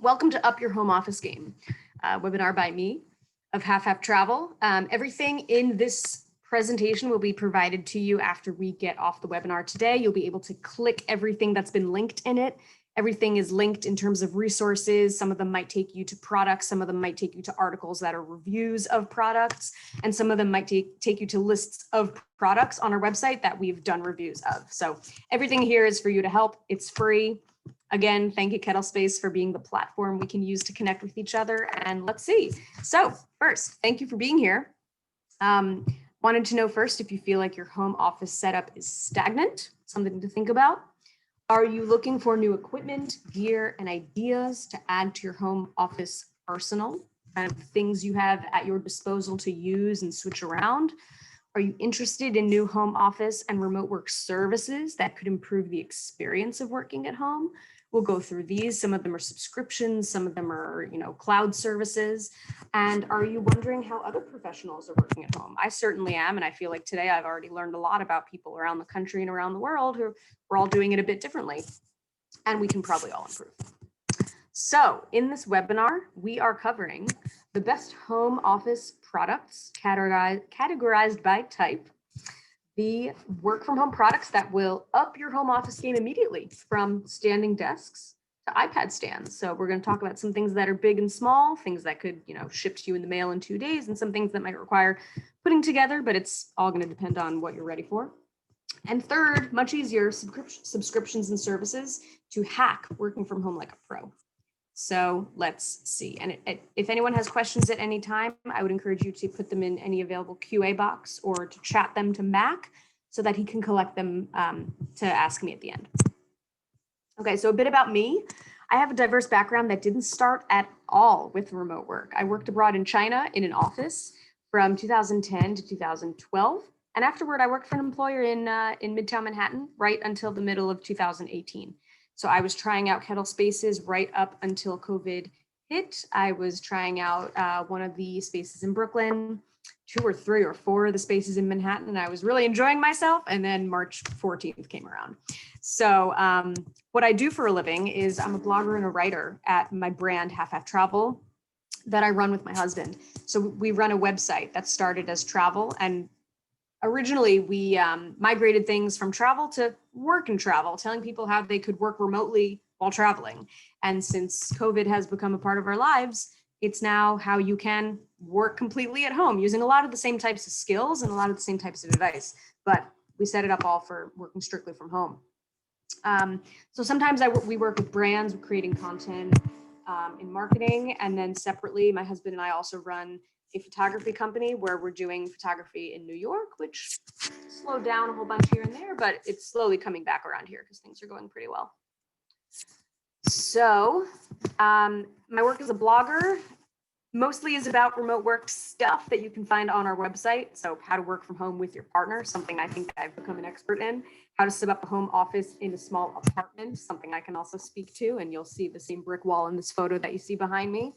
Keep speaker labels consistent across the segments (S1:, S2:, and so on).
S1: Welcome to Up Your Home Office Game, webinar by me of Half Travel. Everything in this presentation will be provided to you after we get off the webinar today. You'll be able to click everything that's been linked in it. Everything is linked in terms of resources. Some of them might take you to products. Some of them might take you to articles that are reviews of products. And some of them might take you to lists of products on our website that we've done reviews of. So everything here is for you to help. It's free. Again, thank you, KettleSpace, for being the platform we can use to connect with each other. And let's see. So first, thank you for being here. Wanted to know first if you feel like your home office setup is stagnant, something to think about. Are you looking for new equipment, gear, and ideas to add to your home office arsenal, kind of things you have at your disposal to use and switch around? Are you interested in new home office and remote work services that could improve the experience of working at home? We'll go through these. Some of them are subscriptions, some of them are, cloud services. And are you wondering how other professionals are working at home? I certainly am, and I feel like today I've already learned a lot about people around the country and around the world who we're all doing it a bit differently, and we can probably all improve. So in this webinar, we are covering the best home office products categorized by type, the work from home products that will up your home office game immediately, from standing desks to iPad stands. So we're going to talk about some things that are big and small, things that could, ship to you in the mail in 2 days, and some things that might require putting together, but it's all going to depend on what you're ready for. And third, much easier, subscriptions and services to hack working from home like a pro. So let's see. And if anyone has questions at any time, I would encourage you to put them in any available QA box or to chat them to Mac so that he can collect them to ask me at the end. Okay, so a bit about me. I have a diverse background that didn't start at all with remote work. I worked abroad in China in an office from 2010 to 2012. And afterward, I worked for an employer in Midtown Manhattan right until the middle of 2018. So I was trying out KettleSpaces right up until COVID hit. I was trying out one of the spaces in Brooklyn, 2 or 3 or 4 of the spaces in Manhattan, and I was really enjoying myself. And then March 14th came around. So what I do for a living is I'm a blogger and a writer at my brand Half Travel that I run with my husband. So we run a website that started as travel, and originally, we migrated things from travel to work and travel, telling people how they could work remotely while traveling. And since COVID has become a part of our lives, it's now how you can work completely at home using a lot of the same types of skills and a lot of the same types of advice. But we set it up all for working strictly from home. So sometimes we work with brands, creating content in marketing. And then separately, my husband and I also run a photography company where we're doing photography in New York, which slowed down a whole bunch here and there, but it's slowly coming back around here because things are going pretty well. So my work as a blogger mostly is about remote work stuff that you can find on our website. So how to work from home with your partner, something I think I've become an expert in. How to set up a home office in a small apartment, something I can also speak to, and you'll see the same brick wall in this photo that you see behind me.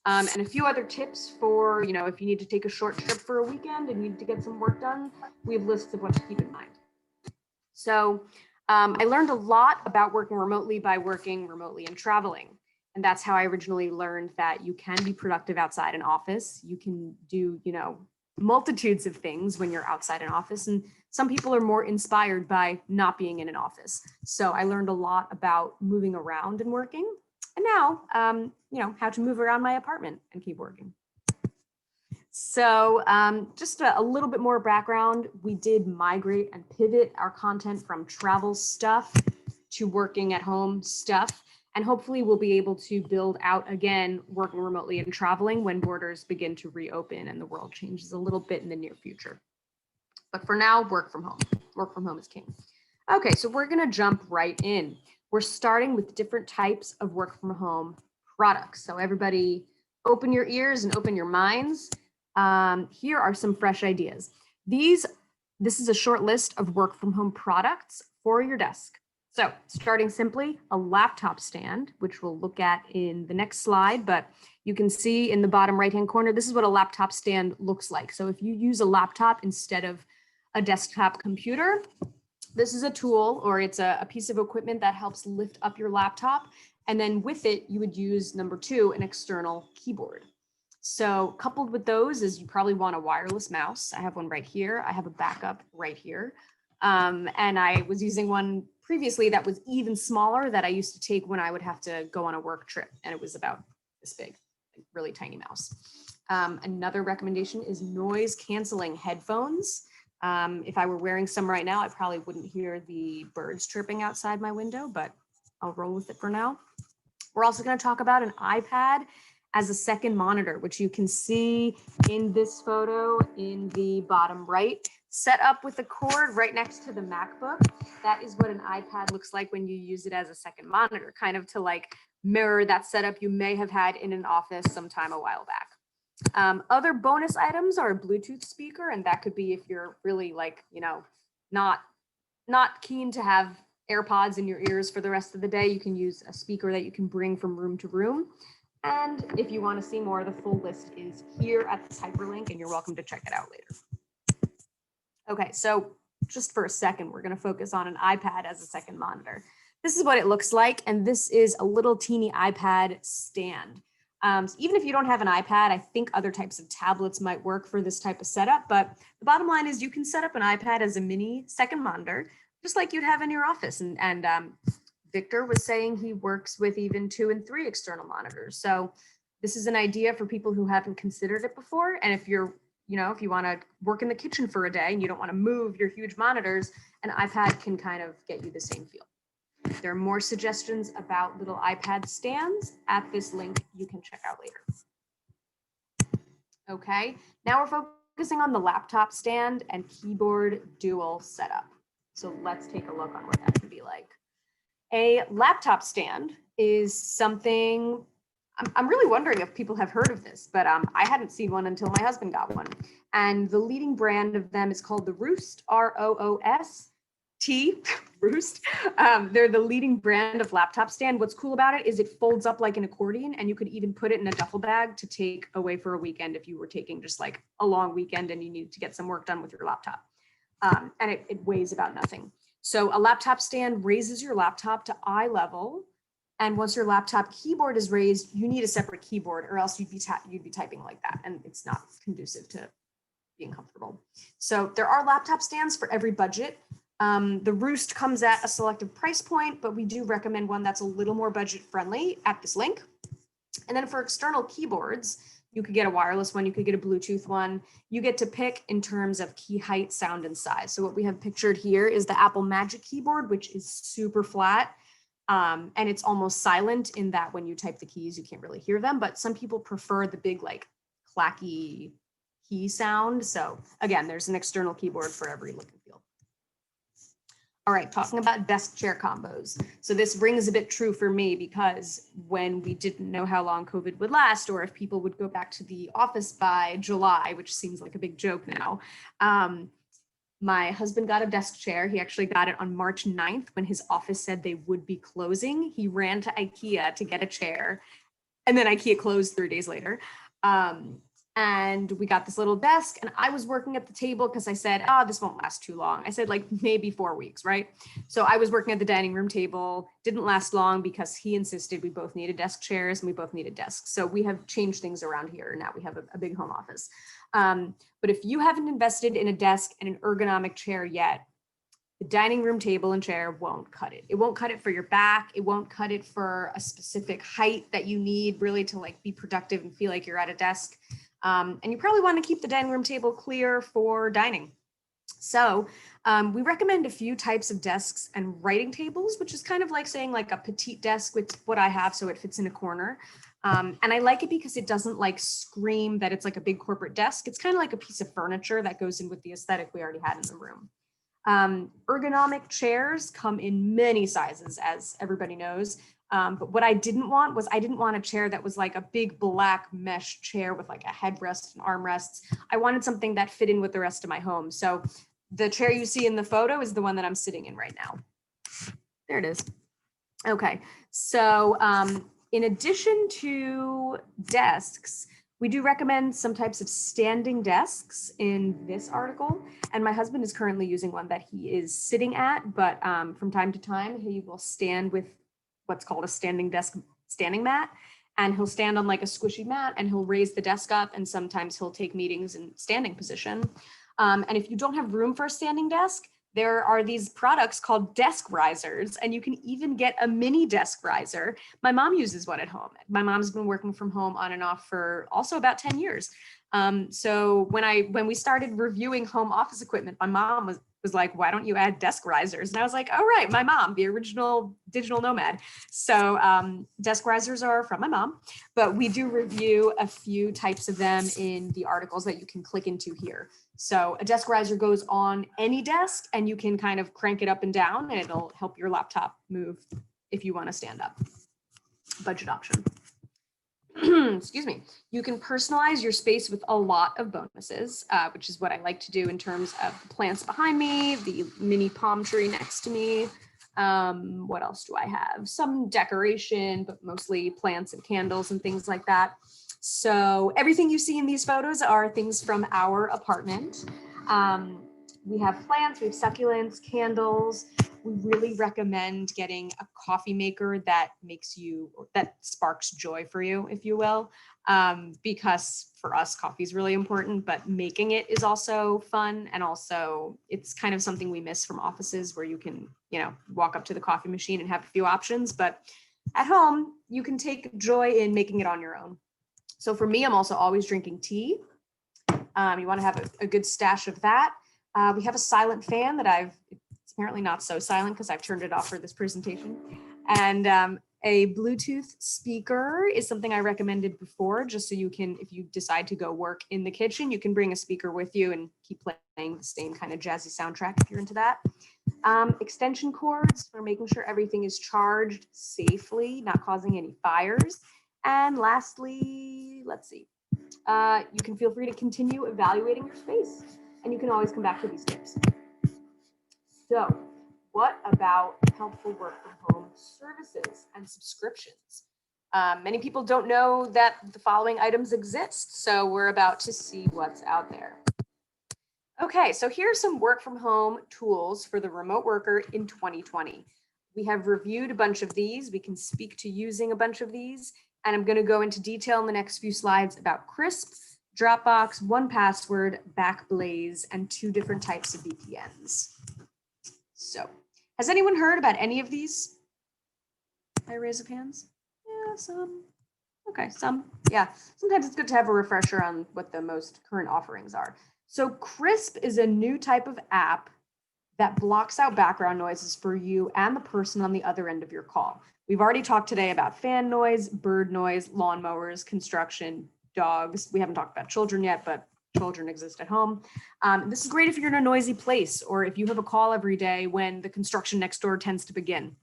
S1: And a few other tips for, if you need to take a short trip for a weekend and need to get some work done, we have lists of what to keep in mind. So I learned a lot about working remotely by working remotely and traveling. And that's how I originally learned that you can be productive outside an office. You can do, multitudes of things when you're outside an office. And some people are more inspired by not being in an office. So I learned a lot about moving around and working. And now, how to move around my apartment and keep working. So just a little bit more background. We did migrate and pivot our content from travel stuff to working at home stuff. And hopefully we'll be able to build out again, working remotely and traveling when borders begin to reopen and the world changes a little bit in the near future. But for now, work from home. Work from home is king. Okay, so we're gonna jump right in. We're starting with different types of work from home products. So everybody open your ears and open your minds. Here are some fresh ideas. This is a short list of work from home products for your desk. So starting simply, a laptop stand, which we'll look at in the next slide, but you can see in the bottom right-hand corner, this is what a laptop stand looks like. So if you use a laptop instead of a desktop computer, this is a tool, or it's a piece of equipment that helps lift up your laptop And then with it, you would use number 2, an external keyboard. So coupled with those is you probably want a wireless mouse. I have one right here. I have a backup right here. And I was using one previously that was even smaller that I used to take when I would have to go on a work trip. And it was about this big, like really tiny mouse. Another recommendation is noise canceling headphones. If I were wearing some right now, I probably wouldn't hear the birds chirping outside my window, but I'll roll with it for now. We're also going to talk about an iPad as a second monitor, which you can see in this photo in the bottom right, set up with a cord right next to the MacBook. That is what an iPad looks like when you use it as a second monitor, kind of to like mirror that setup you may have had in an office sometime a while back. Other bonus items are a Bluetooth speaker, and that could be if you're really like, you know, not keen to have AirPods in your ears for the rest of the day. You can use a speaker that you can bring from room to room. And if you want to see more, the full list is here at this hyperlink, and you're welcome to check it out later. Okay, so just for a second, we're going to focus on an iPad as a second monitor. This is what it looks like, and this is a little teeny iPad stand. So even if you don't have an iPad, I think other types of tablets might work for this type of setup, but the bottom line is you can set up an iPad as a mini second monitor, just like you'd have in your office. And Victor was saying he works with even 2 and 3 external monitors. So this is an idea for people who haven't considered it before. And if you're, you know, if you want to work in the kitchen for a day and you don't want to move your huge monitors, an iPad can kind of get you the same feel. There are more suggestions about little iPad stands at this link you can check out later. Okay, now we're focusing on the laptop stand and keyboard dual setup. So let's take a look on what that can be like. A laptop stand is something, I'm really wondering if people have heard of this, but I hadn't seen one until my husband got one. And the leading brand of them is called the Roost, R-O-O-S-T, Roost. They're the leading brand of laptop stand. What's cool about it is it folds up like an accordion, and you could even put it in a duffel bag to take away for a weekend if you were taking just like a long weekend and you needed to get some work done with your laptop. And it weighs about nothing. So a laptop stand raises your laptop to eye level. And once your laptop keyboard is raised, you need a separate keyboard, or else you'd be typing like that. And it's not conducive to being comfortable. So there are laptop stands for every budget. The Roost comes at a selective price point, but we do recommend one that's a little more budget friendly at this link. And then for external keyboards, you could get a wireless one, you could get a Bluetooth one. You get to pick in terms of key height, sound, and size. So what we have pictured here is the Apple Magic Keyboard, which is super flat. And it's almost silent in that when you type the keys, you can't really hear them. But some people prefer the big, like, clacky key sound. So again, there's an external keyboard for every look and feel. All right, talking about desk chair combos. So this rings a bit true for me because when we didn't know how long COVID would last, or if people would go back to the office by July, which seems like a big joke now, my husband got a desk chair. He actually got it on March 9th when his office said they would be closing. He ran to IKEA to get a chair, and then IKEA closed 3 days later. And we got this little desk, and I was working at the table because I said, oh, this won't last too long. I said like maybe 4 weeks, right? So I was working at the dining room table, didn't last long because he insisted we both needed desk chairs and we both needed desks. So we have changed things around here. Now we have a big home office. But if you haven't invested in a desk and an ergonomic chair yet, the dining room table and chair won't cut it. It won't cut it for your back. It won't cut it for a specific height that you need really to like be productive and feel like you're at a desk. And you probably want to keep the dining room table clear for dining. So we recommend a few types of desks and writing tables, which is kind of like saying like a petite desk, with what I have, so it fits in a corner. And I like it because it doesn't like scream that it's like a big corporate desk. It's kind of like a piece of furniture that goes in with the aesthetic we already had in the room. Ergonomic chairs come in many sizes, as everybody knows. But what I didn't want was I didn't want a chair that was like a big black mesh chair with like a headrest and armrests. I wanted something that fit in with the rest of my home. So the chair you see in the photo is the one that I'm sitting in right now. There it is. Okay, so in addition to desks, we do recommend some types of standing desks in this article. And my husband is currently using one that he is sitting at, but from time to time, he will stand with what's called a standing mat. And he'll stand on like a squishy mat and he'll raise the desk up, and sometimes he'll take meetings in standing position. And if you don't have room for a standing desk, there are these products called desk risers, and you can even get a mini desk riser. My mom uses one at home. My mom's been working from home on and off for also about 10 years. So when we started reviewing home office equipment, my mom was like, why don't you add desk risers? And I was like, oh, right, my mom, the original digital nomad. So desk risers are from my mom, but we do review a few types of them in the articles that you can click into here. So a desk riser goes on any desk and you can kind of crank it up and down and it'll help your laptop move if you want to stand up. Budget option. Excuse me. You can personalize your space with a lot of bonuses, which is what I like to do in terms of the plants behind me, the mini palm tree next to me. What else do I have? Some decoration, but mostly plants and candles and things like that. So everything you see in these photos are things from our apartment. We have plants, we have succulents, candles. We really recommend getting a coffee maker that that sparks joy for you, if you will, because for us, coffee is really important, but making it is also fun. And also it's kind of something we miss from offices where you can, walk up to the coffee machine and have a few options, but at home, you can take joy in making it on your own. So for me, I'm also always drinking tea. You want to have a good stash of that. We have a silent fan that it's apparently not so silent because I've turned it off for this presentation. And a Bluetooth speaker is something I recommended before, just so you can, if you decide to go work in the kitchen, you can bring a speaker with you and keep playing the same kind of jazzy soundtrack if you're into that. Extension cords for making sure everything is charged safely, not causing any fires. And lastly, let's see, you can feel free to continue evaluating your space, and you can always come back to these tips. So what about helpful work from home services and subscriptions? Many people don't know that the following items exist, so we're about to see what's out there. Okay, so here's some work from home tools for the remote worker in 2020. We have reviewed a bunch of these. We can speak to using a bunch of these, and I'm going to go into detail in the next few slides about Crisp, Dropbox, 1Password, Backblaze, and 2 different types of VPNs. So, has anyone heard about any of these? By raise of hands? Yeah, some. Okay, some. Yeah, sometimes it's good to have a refresher on what the most current offerings are. So Crisp is a new type of app that blocks out background noises for you and the person on the other end of your call. We've already talked today about fan noise, bird noise, lawnmowers, construction, dogs. We haven't talked about children yet, but children exist at home. This is great if you're in a noisy place or if you have a call every day when the construction next door tends to begin,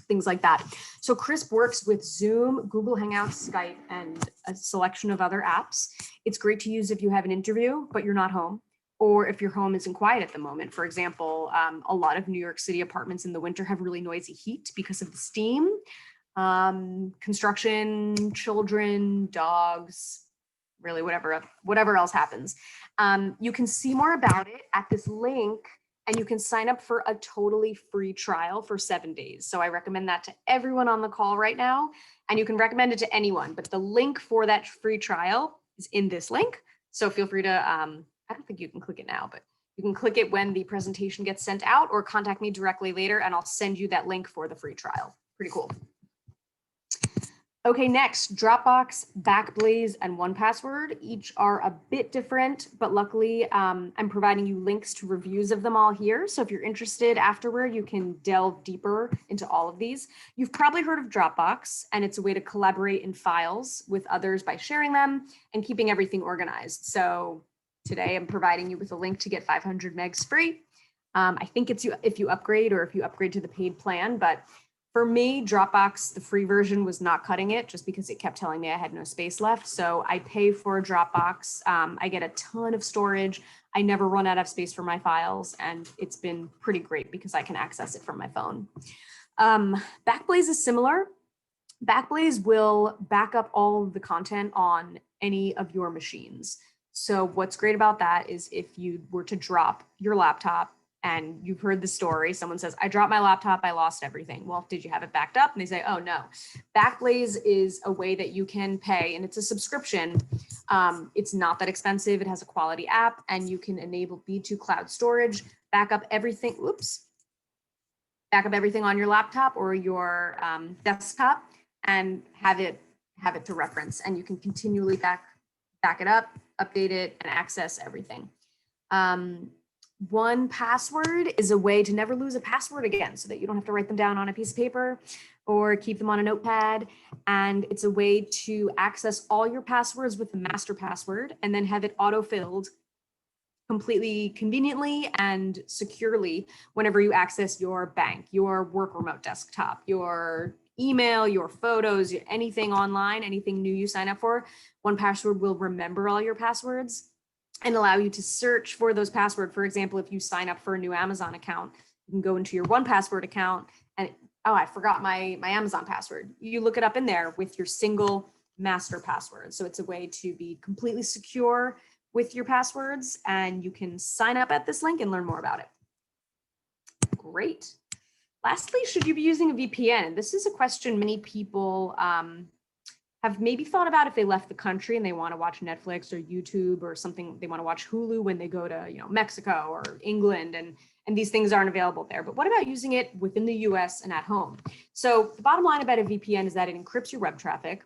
S1: things like that. So Crisp works with Zoom, Google Hangouts, Skype, and a selection of other apps. It's great to use if you have an interview, but you're not home, or if your home isn't quiet at the moment. For example, a lot of New York City apartments in the winter have really noisy heat because of the steam. Construction, children, dogs, really whatever else happens. You can see more about it at this link, and you can sign up for a totally free trial for 7 days. So I recommend that to everyone on the call right now, and you can recommend it to anyone, but the link for that free trial is in this link. So feel free to, I don't think you can click it now, but you can click it when the presentation gets sent out, or contact me directly later and I'll send you that link for the free trial. Pretty cool. Okay, next, Dropbox, Backblaze, and 1Password. Each are a bit different, but luckily I'm providing you links to reviews of them all here. So if you're interested afterward, you can delve deeper into all of these. You've probably heard of Dropbox, and it's a way to collaborate in files with others by sharing them and keeping everything organized. So today I'm providing you with a link to get 500 megs free. I think it's if you upgrade or if you upgrade to the paid plan, but for me, Dropbox, the free version was not cutting it just because it kept telling me I had no space left. So I pay for Dropbox. I get a ton of storage. I never run out of space for my files, and it's been pretty great because I can access it from my phone. Backblaze is similar. Backblaze will back up all of the content on any of your machines. So what's great about that is if you were to drop your laptop, And you've heard the story. Someone says, I dropped my laptop, I lost everything. Well, did you have it backed up? And they say, oh no. Backblaze is a way that you can pay, and it's a subscription. It's not that expensive. It has a quality app, and you can enable B2 cloud storage, back up everything on your laptop or your desktop, and have it to reference. And you can continually back it up, update it, and access everything. 1Password is a way to never lose a password again, so that you don't have to write them down on a piece of paper or keep them on a notepad. And it's a way to access all your passwords with the master password and then have it auto-filled completely conveniently and securely whenever you access your bank, your work remote desktop, your email, your photos, anything online, anything new you sign up for. 1Password will remember all your passwords and allow you to search for those passwords. For example, if you sign up for a new Amazon account, you can go into your 1Password account and, oh, I forgot my Amazon password. You look it up in there with your single master password. So it's a way to be completely secure with your passwords, and you can sign up at this link and learn more about it. Great. Lastly, should you be using a VPN? This is a question many people have maybe thought about if they left the country and they want to watch Netflix or YouTube or something. They want to watch Hulu when they go to, Mexico or England, and these things aren't available there. But what about using it within the US and at home? So the bottom line about a VPN is that it encrypts your web traffic.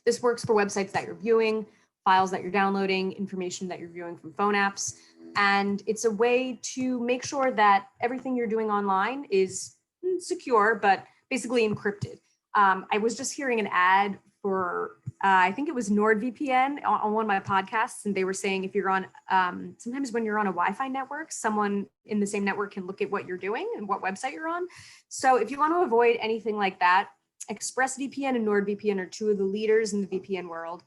S1: This works for websites that you're viewing, files that you're downloading, information that you're viewing from phone apps. And it's a way to make sure that everything you're doing online is secure, but basically encrypted. I was just hearing an ad for, I think it was NordVPN on one of my podcasts, and they were saying if you're on, sometimes when you're on a Wi-Fi network, someone in the same network can look at what you're doing and what website you're on. So if you want to avoid anything like that, ExpressVPN and NordVPN are two of the leaders in the VPN world.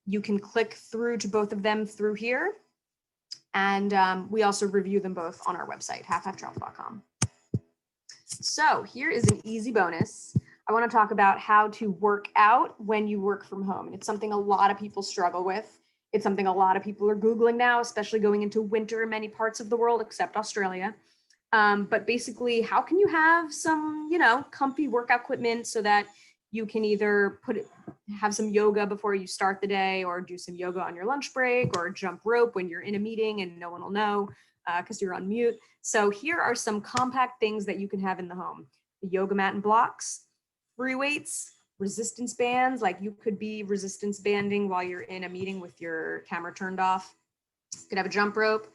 S1: You can click through to both of them through here. And we also review them both on our website, half-travel.com. So here is an easy bonus. I want to talk about how to work out when you work from home. And it's something a lot of people struggle with. It's something a lot of people are Googling now, especially going into winter in many parts of the world, except Australia. But basically, how can you have some, comfy workout equipment so that you can either have some yoga before you start the day, or do some yoga on your lunch break, or jump rope when you're in a meeting and no one will know because you're on mute. So here are some compact things that you can have in the home: the yoga mat and blocks, free weights, resistance bands, like you could be resistance banding while you're in a meeting with your camera turned off. You could have a jump rope.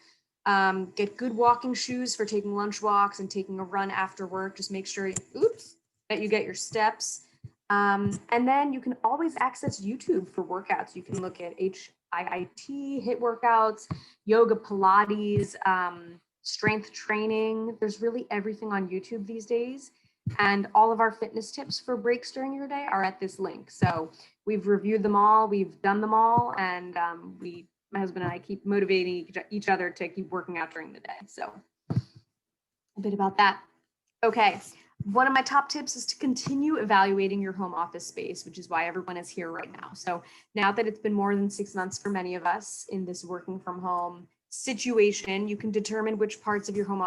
S1: Get good walking shoes for taking lunch walks and taking a run after work. Just make sure, that you get your steps. And then you can always access YouTube for workouts. You can look at HIIT workouts, yoga, Pilates, strength training. There's really everything on YouTube these days. And all of our fitness tips for breaks during your day are at this link. So we've reviewed them all, we've done them all, and my husband and I keep motivating each other to keep working out during the day. So a bit about that. Okay. One of my top tips is to continue evaluating your home office space, which is why everyone is here right now. So now that it's been more than 6 months for many of us in this working from home situation, you can determine which parts of your home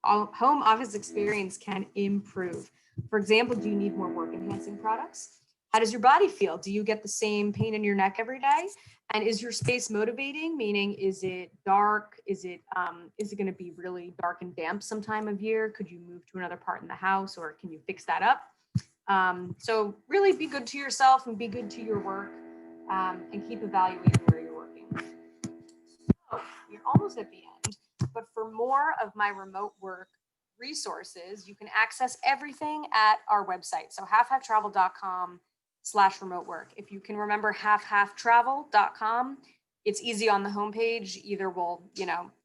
S1: office experience can improve. For example, do you need more work enhancing products? How does your body feel? Do you get the same pain in your neck every day? And is your space motivating? Meaning, is it dark? Is it going to be really dark and damp some time of year? Could you move to another part in the house, or can you fix that up? So really be good to yourself and be good to your work, and keep evaluating where you're working. So you're almost at the end, but for more of my remote work resources, you can access everything at our website. So half-travel.com/remote work. If you can remember half-travel.com, it's easy on the homepage. Either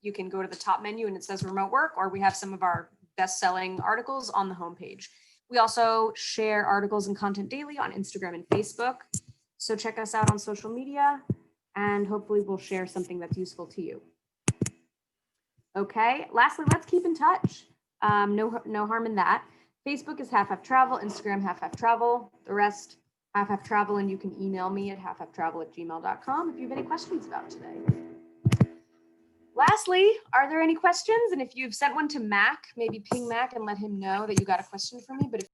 S1: you can go to the top menu and it says remote work, or we have some of our best-selling articles on the homepage. We also share articles and content daily on Instagram and Facebook. So check us out on social media, and hopefully we'll share something that's useful to you. Okay, lastly, let's keep in touch. No harm in that. Facebook is half-travel, Instagram half-travel, the rest half-travel, and you can email me at half-travel@gmail.com if you have any questions about today. Lastly, are there any questions? And if you've sent one to Mac, maybe ping Mac and let him know that you got a question for me. But if